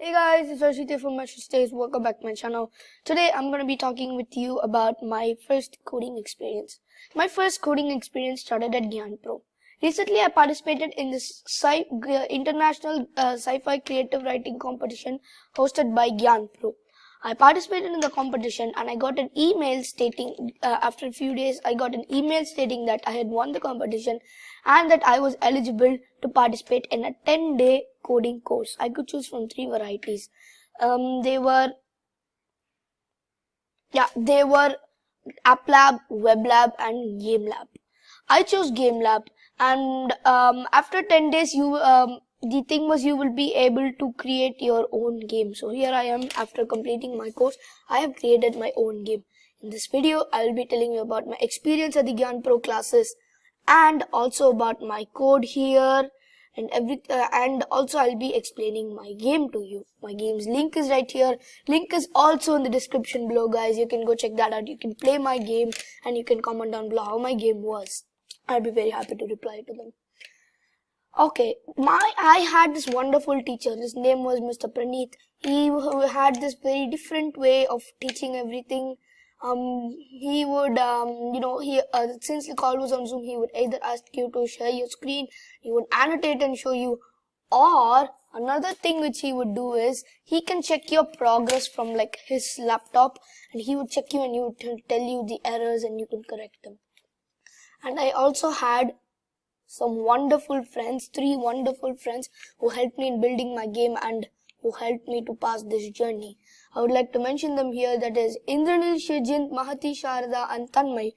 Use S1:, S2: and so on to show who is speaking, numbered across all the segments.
S1: Hey guys, it's Arshita from Metro Stays. Welcome back to my channel. Today I'm going to be talking with you about my first coding experience. My first coding experience started at GyanPro. Recently I participated in this international sci-fi creative writing competition hosted by GyanPro. I participated in the competition and I got an email stating, after a few days, I got an email stating that I had won the competition and that I was eligible to participate in a 10-day coding course. I could choose from 3 varieties. They were App Lab, Web Lab and Game Lab. I chose Game Lab, and after 10 days the thing was you will be able to create your own game. So here I am. After completing my course, I have created my own game. In this video, I will be telling you about my experience at the GyanPro classes and also about my code here and also I'll be explaining my game to you. My game's link is right here. Link is also in the description below, guys. You can go check that out. You can play my game and you can comment down below how my game was. I'll be very happy to reply to them. Okay, I had this wonderful teacher. His name was Mr. Praneeth. He had this very different way of teaching everything. He would, since the call was on Zoom, he would either ask you to share your screen, he would annotate and show you, or another thing which he would do is, he can check your progress from like his laptop, and he would check you and he would tell you the errors and you can correct them. And I also had some wonderful friends, 3 wonderful friends who helped me in building my game and who helped me to pass this journey. I would like to mention them here, that is Indranil, Shijint, Mahati, Sharda and Tanmay.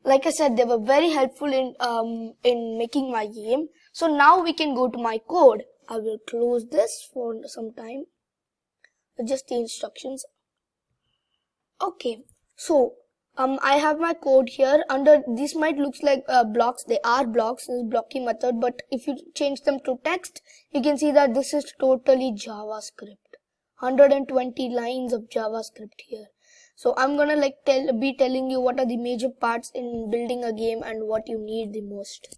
S1: Like I said, they were very helpful in making my game. So now we can go to my code. I will close this for some time. Just the instructions. Okay, so I have my code here. Under this might looks like blocks. They are blocks. This is blocky method, but if you change them to text, you can see that this is totally JavaScript. 120 lines of JavaScript here. So I'm gonna be telling you what are the major parts in building a game and what you need the most.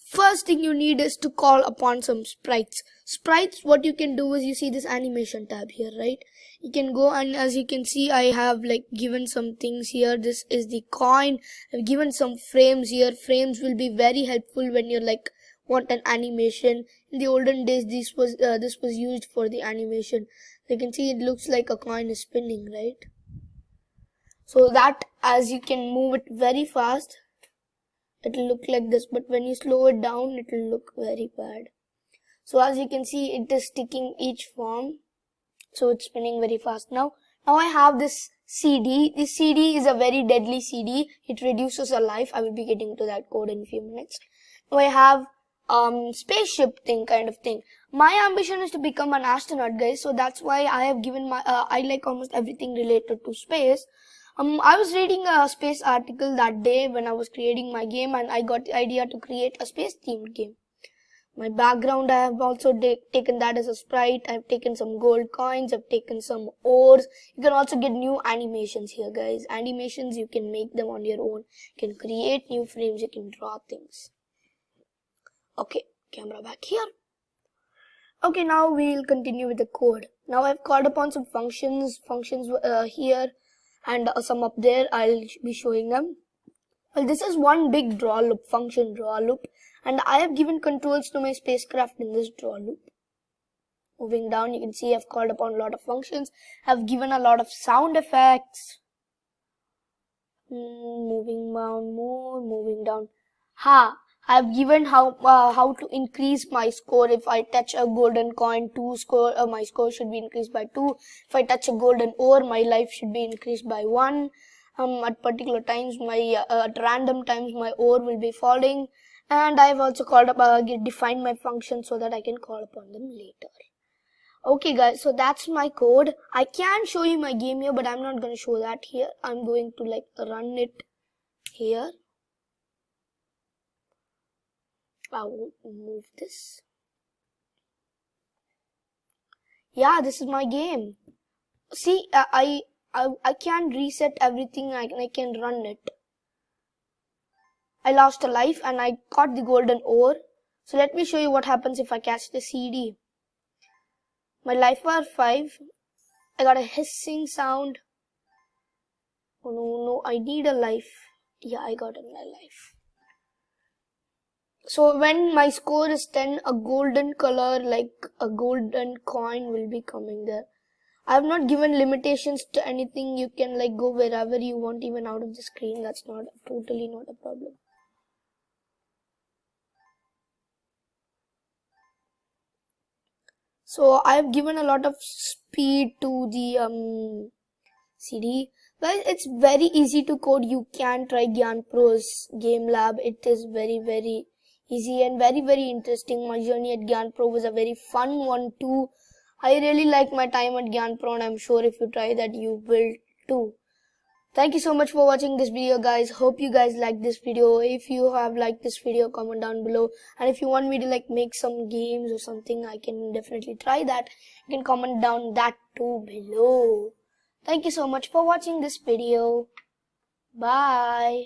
S1: First thing you need is to call upon some sprites. Sprites, what you can do is, you see this animation tab here, right? You can go, and as you can see, I have given some things here. This is the coin. I've given some frames here. Frames will be very helpful when you're want an animation. In the olden days, this was used for the animation. You can see it looks like a coin is spinning, right? So that, as you can move it very fast, it will look like this, but when you slow it down, it will look very bad. So as you can see, it is sticking each form, so it's spinning very fast. Now I have this CD. This CD is a very deadly CD. It reduces a life. I will be getting to that code in a few minutes. Now I have spaceship thing kind of thing. My ambition is to become an astronaut, guys, so that's why I have given my I like almost everything related to space. I was reading a space article that day when I was creating my game, and I got the idea to create a space themed game. My background, I have also taken that as a sprite. I've taken some gold coins, I've taken some ores. You can also get new animations here, guys. Animations, you can make them on your own. You can create new frames, you can draw things. Okay, camera back here. Okay, now we'll continue with the code. Now I've called upon some functions here and some up there. I'll be showing them. Well, this is one big draw loop, function draw loop, and I have given controls to my spacecraft in this draw loop. Moving down, you can see I've called upon a lot of functions. I've given a lot of sound effects. Moving down more, moving down. I've given how to increase my score. If I touch a golden coin, my score should be increased by 2. If I touch a golden ore, my life should be increased by 1. At particular times, at random times, my ore will be falling. And I've also defined my function so that I can call upon them later. Okay, guys, so that's my code. I can show you my game here, but I'm not going to show that here. I'm going to run it here. I will move this. Yeah, this is my game. See, I can reset everything. I can run it. I lost a life and I got the golden ore. So let me show you what happens if I catch the CD. My life bar 5. I got a hissing sound. Oh no, I need a life. Yeah, I got a life. So when my score is 10, a golden color like a golden coin will be coming there. I have not given limitations to anything. You can like go wherever you want, even out of the screen. That's totally not a problem. So I have given a lot of speed to the CD. Guys, it's very easy to code. You can try GyanPro's Game Lab. It is very easy and very interesting. My journey at GyanPro was a very fun one too. I really like my time at GyanPro, and I'm sure if you try that you will too. Thank you so much for watching this video, guys. Hope you guys like this video. If you have liked this video, comment down below. And if you want me to like make some games or something, I can definitely try that. You can comment down that too below. Thank you so much for watching this video. Bye.